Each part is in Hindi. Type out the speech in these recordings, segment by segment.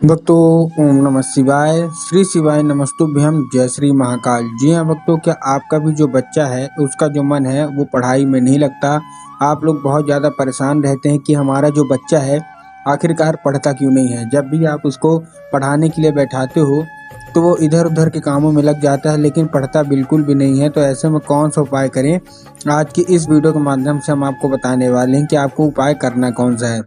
भक्तों, ओम नमः शिवाय। श्री शिवाय नमस्तुभ्यम। जय श्री महाकाल। जी हाँ भक्तों, क्या आपका भी जो बच्चा है उसका जो मन है वो पढ़ाई में नहीं लगता। आप लोग बहुत ज़्यादा परेशान रहते हैं कि हमारा जो बच्चा है आखिरकार पढ़ता क्यों नहीं है। जब भी आप उसको पढ़ाने के लिए बैठाते हो तो वो इधर उधर के कामों में लग जाता है, लेकिन पढ़ता बिल्कुल भी नहीं है। तो ऐसे में कौन सा उपाय करें, आज की इस वीडियो के माध्यम से हम आपको बताने वाले हैं कि आपको उपाय करना कौन सा है।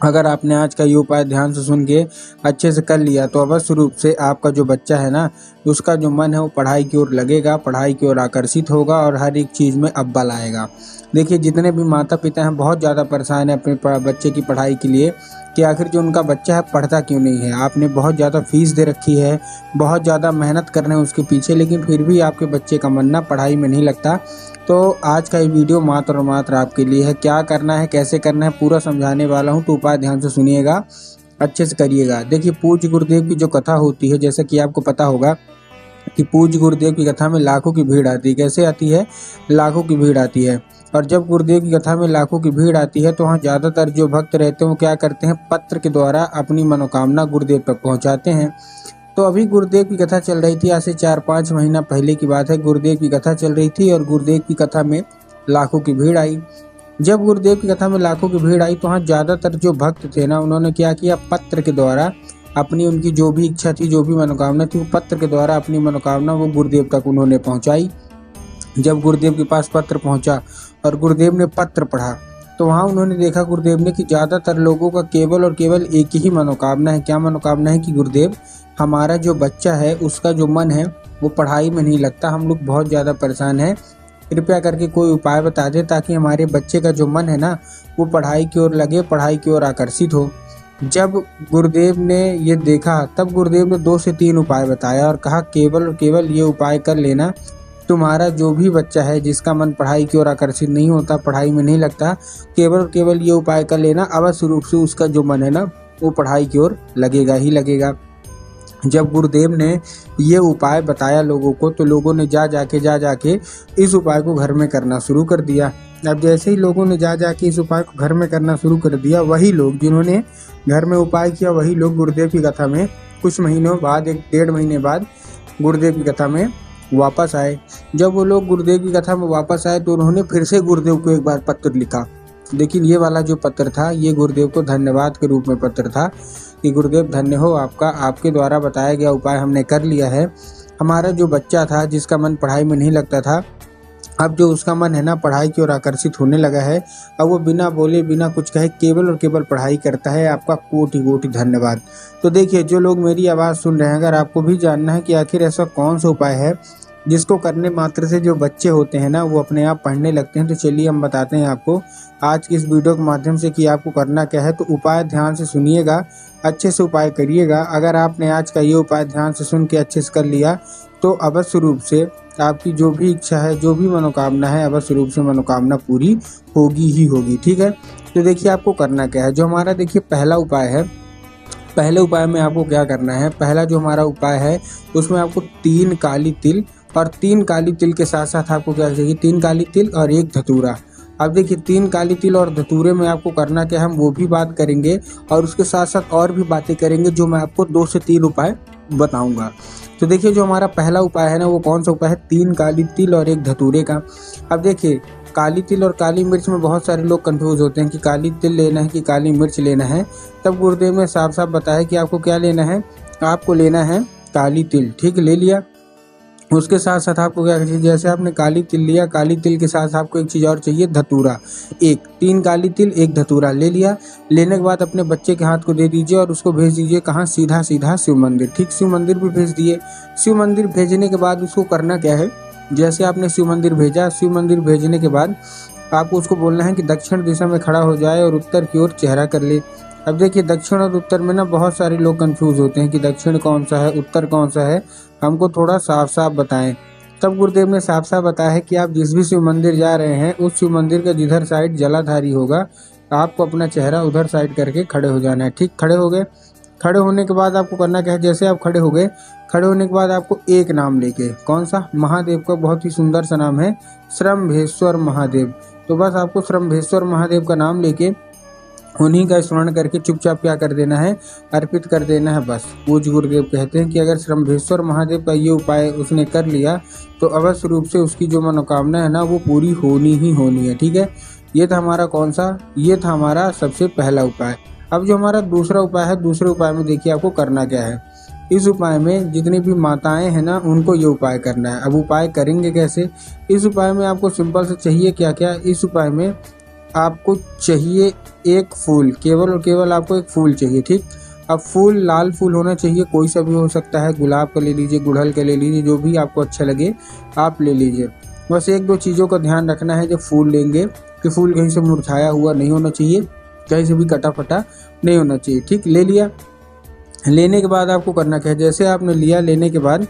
अगर आपने आज का ये उपाय ध्यान से सुन के अच्छे से कर लिया तो अवश्य रूप से आपका जो बच्चा है ना, उसका जो मन है वो पढ़ाई की ओर लगेगा, पढ़ाई की ओर आकर्षित होगा और हर एक चीज़ में अव्वल आएगा। देखिए, जितने भी माता पिता हैं बहुत ज़्यादा परेशान हैं अपने बच्चे की पढ़ाई के लिए कि आखिर जो उनका बच्चा है पढ़ता क्यों नहीं है। आपने बहुत ज़्यादा फीस दे रखी है, बहुत ज़्यादा मेहनत कर रहे हैं उसके पीछे, लेकिन फिर भी आपके बच्चे का मन ना पढ़ाई में नहीं लगता। तो आज का ये वीडियो मात्र और मात्र आपके लिए है। क्या करना है, कैसे करना है, पूरा समझाने वाला हूँ, तो उपाय ध्यान से सुनिएगा, अच्छे से करिएगा। देखिए, पूज्य गुरुदेव की जो कथा होती है, जैसा कि आपको पता होगा कि पूज्य गुरुदेव की कथा में लाखों की भीड़ आती है। कैसे आती है? लाखों की भीड़ आती है। और जब गुरुदेव की कथा में लाखों की भीड़ आती है तो वहाँ ज़्यादातर जो भक्त रहते हैं वो क्या करते हैं, पत्र के द्वारा अपनी मनोकामना गुरुदेव तक पहुँचाते हैं। तो अभी गुरुदेव की कथा चल रही थी, आज से 4-5 महीना पहले की बात है। गुरुदेव की कथा चल रही थी और गुरुदेव की कथा में लाखों की भीड़ आई। जब गुरुदेव की कथा में लाखों की भीड़ आई तो वहाँ ज़्यादातर जो भक्त थे ना, उन्होंने क्या किया, पत्र के द्वारा अपनी उनकी जो भी इच्छा थी, जो भी मनोकामना थी, वो पत्र के द्वारा अपनी मनोकामना वो गुरुदेव तक उन्होंने पहुँचाई। जब गुरुदेव के पास पत्र पहुँचा और गुरुदेव ने पत्र पढ़ा तो वहाँ उन्होंने देखा गुरुदेव ने कि ज़्यादातर लोगों का केवल और केवल एक ही मनोकामना है। क्या मनोकामना है? कि गुरुदेव, हमारा जो बच्चा है उसका जो मन है वो पढ़ाई में नहीं लगता, हम लोग बहुत ज़्यादा परेशान हैं, कृपया करके कोई उपाय बता दें ताकि हमारे बच्चे का जो मन है ना वो पढ़ाई की ओर लगे, पढ़ाई की ओर आकर्षित हो। जब गुरुदेव ने ये देखा तब गुरुदेव ने 2 से 3 उपाय बताया और कहा, केवल और केवल ये उपाय कर लेना, तुम्हारा जो भी बच्चा है जिसका मन पढ़ाई की ओर आकर्षित नहीं होता, पढ़ाई में नहीं लगता, केवल और केवल ये उपाय कर लेना, अवश्य रूप से उसका जो मन है ना वो पढ़ाई की ओर लगेगा ही लगेगा। जब गुरुदेव ने ये उपाय बताया लोगों को तो लोगों ने जा जाके इस उपाय को घर में करना शुरू कर दिया। अब जैसे ही लोगों ने जा जाके इस उपाय को घर में करना शुरू कर दिया, वही लोग जिन्होंने घर में उपाय किया वही लोग गुरुदेव की कथा में कुछ महीनों बाद, 1-1.5 महीने बाद गुरुदेव की कथा में वापस आए। जब वो लोग गुरुदेव की कथा में वापस आए तो उन्होंने फिर से गुरुदेव को एक बार पत्र लिखा। लेकिन ये वाला जो पत्र था ये गुरुदेव को धन्यवाद के रूप में पत्र था कि गुरुदेव धन्य हो आपका, आपके द्वारा बताया गया उपाय हमने कर लिया है। हमारा जो बच्चा था जिसका मन पढ़ाई में नहीं लगता था, अब जो उसका मन है ना पढ़ाई की ओर आकर्षित होने लगा है। अब वो बिना बोले बिना कुछ कहे केवल और केवल पढ़ाई करता है। आपका कोटि कोटि धन्यवाद। तो देखिए, जो लोग मेरी आवाज़ सुन रहे हैं, अगर आपको भी जानना है कि आखिर ऐसा कौन सा उपाय है जिसको करने मात्र से जो बच्चे होते हैं ना वो अपने आप पढ़ने लगते हैं, तो चलिए हम बताते हैं आपको आज की इस वीडियो के माध्यम से कि आपको करना क्या है। तो उपाय ध्यान से सुनिएगा, अच्छे से उपाय करिएगा। अगर आपने आज का ये उपाय ध्यान से सुन के अच्छे से कर लिया तो अवश्य रूप से आपकी जो भी इच्छा है, जो भी मनोकामना है, अवश्य रूप से मनोकामना पूरी होगी ही होगी। ठीक है, तो देखिए आपको करना क्या है। जो हमारा देखिए पहला उपाय है, पहले उपाय में आपको क्या करना है, पहला जो हमारा उपाय है उसमें आपको 3 काली तिल और 3 काली तिल के साथ साथ आपको क्या चाहिए, 3 काली तिल और 1 धतूरा। अब देखिए 3 काली तिल और धतूरे में आपको करना क्या है, हम वो भी बात करेंगे और उसके साथ साथ और भी बातें करेंगे जो मैं आपको 2 से 3 उपाय बताऊंगा। तो देखिए, जो हमारा पहला उपाय है ना वो कौन सा उपाय है, 3 काली तिल और 1 धतूरे का। अब देखिए, काली तिल और काली मिर्च में बहुत सारे लोग कंफ्यूज होते हैं कि काली तिल लेना है कि काली मिर्च लेना है। तब गुरुदेव ने साफ साफ बताया कि आपको क्या लेना है, आपको लेना है काली तिल। ठीक, ले लिया। उसके साथ साथ आपको क्या चाहिए, जैसे आपने काली तिल लिया, काली तिल के साथ आपको एक चीज़ और चाहिए, धतूरा। 3 काली तिल 1 धतूरा ले लिया। लेने के बाद अपने बच्चे के हाथ को दे दीजिए और उसको भेज दीजिए कहाँ, सीधा सीधा शिव मंदिर। ठीक, शिव मंदिर भी भेज दिए। शिव मंदिर भेजने के बाद उसको करना क्या है, जैसे आपने शिव मंदिर भेजा, शिव मंदिर भेजने के बाद आपको उसको बोलना है कि दक्षिण दिशा में खड़ा हो जाए और उत्तर की ओर चेहरा कर ले। अब देखिए, दक्षिण और उत्तर में ना बहुत सारे लोग कंफ्यूज होते हैं कि दक्षिण कौन सा है, उत्तर कौन सा है, हमको थोड़ा साफ साफ बताएं। तब गुरुदेव ने साफ साफ बताया है कि आप जिस भी शिव मंदिर जा रहे हैं उस शिव मंदिर का जिधर साइड जलाधारी होगा आपको अपना चेहरा उधर साइड करके खड़े हो जाना है। ठीक, खड़े हो गए। खड़े होने के बाद आपको करना क्या है, जैसे आप खड़े हो गए, खड़े होने के बाद आपको एक नाम लेके, कौन सा, महादेव का बहुत ही सुंदर सा नाम है, श्रम्भेश्वर महादेव। तो बस आपको श्रम्भेश्वर महादेव का नाम लेके उन्हीं का स्मरण करके चुपचाप क्या कर देना है, अर्पित कर देना है बस। पूज्य गुरुदेव कहते हैं कि अगर श्रम्भेश्वर महादेव का ये उपाय उसने कर लिया तो अवश्य रूप से उसकी जो मनोकामना है ना वो पूरी होनी ही होनी है। ठीक है, ये था हमारा कौन सा, ये था हमारा सबसे पहला उपाय। अब जो हमारा दूसरा उपाय है, दूसरे उपाय में देखिए आपको करना क्या है। इस उपाय में जितनी भी माताएं हैं ना उनको ये उपाय करना है। अब उपाय करेंगे कैसे, इस उपाय में आपको सिंपल से चाहिए क्या क्या, इस उपाय में आपको चाहिए एक फूल, केवल और केवल आपको एक फूल चाहिए। ठीक, अब फूल लाल फूल होना चाहिए, कोई सा भी हो सकता है, गुलाब का ले लीजिए, गुड़हल का ले लीजिए, जो भी आपको अच्छा लगे आप ले लीजिए। बस एक दो चीज़ों का ध्यान रखना है जब फूल लेंगे कि फूल कहीं से मुरझाया हुआ नहीं होना चाहिए, कहीं से भी कटा फटा नहीं होना चाहिए। ठीक, ले लिया, लेने के बाद आपको करना क्या है, जैसे आपने लिया लेने के बाद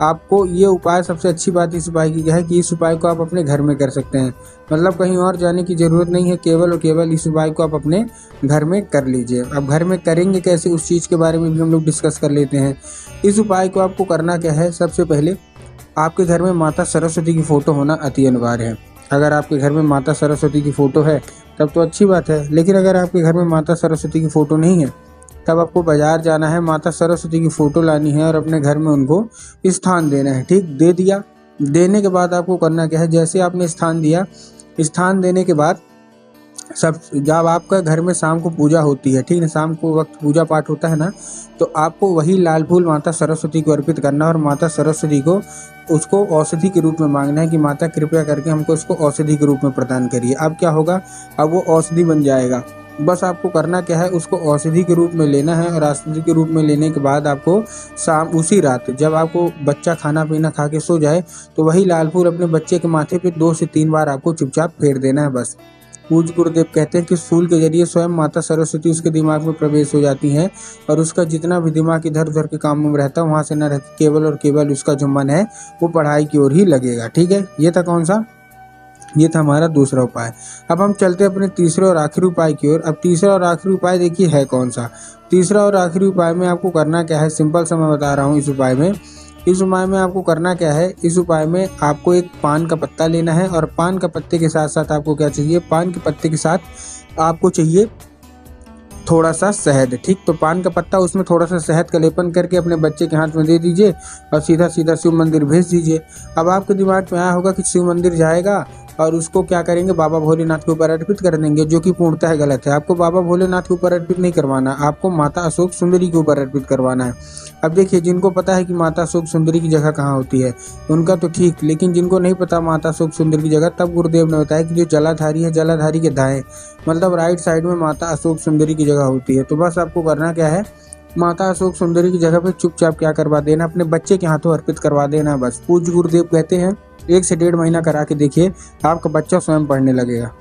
आपको ये उपाय, सबसे अच्छी बात इस उपाय की क्या है कि इस उपाय को आप अपने घर में कर सकते हैं, मतलब कहीं और जाने की ज़रूरत नहीं है, केवल और केवल इस उपाय को आप अपने घर में कर लीजिए। अब घर में करेंगे कैसे उस चीज़ के बारे में भी हम लोग डिस्कस कर लेते हैं। इस उपाय को आपको करना क्या है, सबसे पहले आपके घर में माता सरस्वती की फ़ोटो होना अति अनिवार्य है। अगर आपके घर में माता सरस्वती की फ़ोटो है तब तो अच्छी बात है, लेकिन अगर आपके घर में माता सरस्वती की फ़ोटो नहीं है तब आपको बाजार जाना है, माता सरस्वती की फ़ोटो लानी है और अपने घर में उनको स्थान देना है। ठीक, दे दिया, देने के बाद आपको करना क्या है, जैसे आपने स्थान दिया, स्थान देने के बाद सब जब आपका घर में शाम को पूजा होती है, ठीक है, शाम को वक्त पूजा पाठ होता है ना, तो आपको वही लाल फूल माता सरस्वती को अर्पित करना और माता सरस्वती को उसको औषधि के रूप में मांगना है कि माता कृपया करके हमको इसको औषधि के रूप में प्रदान करिए। अब क्या होगा, अब वो औषधि बन जाएगा। बस आपको करना क्या है, उसको औषधि के रूप में लेना है और औषधि के रूप में लेने के बाद आपको शाम उसी रात जब आपको बच्चा खाना पीना खा के सो जाए तो वही लाल फूल अपने बच्चे के माथे पे 2 से 3 बार आपको चुपचाप फेर देना है बस। पूज्य गुरुदेव कहते हैं कि इस फूल के जरिए स्वयं माता सरस्वती उसके दिमाग में प्रवेश हो जाती हैं और उसका जितना भी दिमाग इधर उधर के काम में रहता है वहाँ से न रह के केवल और केवल उसका जो मन है वो पढ़ाई की ओर ही लगेगा। ठीक है, ये था कौन सा, ये था हमारा दूसरा उपाय। अब हम चलते हैं अपने तीसरे और आखिरी उपाय की ओर। अब तीसरा और आखिरी उपाय देखिए है कौन सा। तीसरा और आखिरी उपाय में आपको करना क्या है, सिंपल सा मैं बता रहा हूँ। इस उपाय में आपको करना क्या है, इस उपाय में आपको एक पान का पत्ता लेना है और पान का पत्ते के साथ साथ आपको क्या चाहिए, पान के पत्ते के साथ आपको चाहिए थोड़ा सा शहद। ठीक, तो पान का पत्ता उसमें थोड़ा सा शहद का लेपन करके अपने बच्चे के हाथ में दे दीजिए और सीधा सीधा शिव मंदिर भेज दीजिए। अब आपके दिमाग में आया होगा कि शिव मंदिर जाएगा और उसको क्या करेंगे, बाबा भोलेनाथ के ऊपर अर्पित कर देंगे, जो कि पूर्णतः गलत है। आपको बाबा भोलेनाथ के ऊपर अर्पित नहीं करवाना, आपको माता अशोक सुंदरी के ऊपर अर्पित करवाना है। अब देखिए, जिनको पता है कि माता अशोक सुंदरी की जगह कहाँ होती है उनका तो ठीक, लेकिन जिनको नहीं पता माता अशोक सुंदरी की जगह, तब गुरुदेव ने बताया कि जो जलाधारी है, जलाधारी के दाएं मतलब राइट साइड में माता अशोक सुंदरी की जगह होती है। तो बस आपको करना क्या है, माता अशोक सुंदरी की जगह पे चुपचाप क्या करवा देना, अपने बच्चे के हाथों अर्पित करवा देना बस। पूज्य गुरुदेव कहते हैं 1 से 1.5 महीना करा के देखिए, आपका बच्चा स्वयं पढ़ने लगेगा।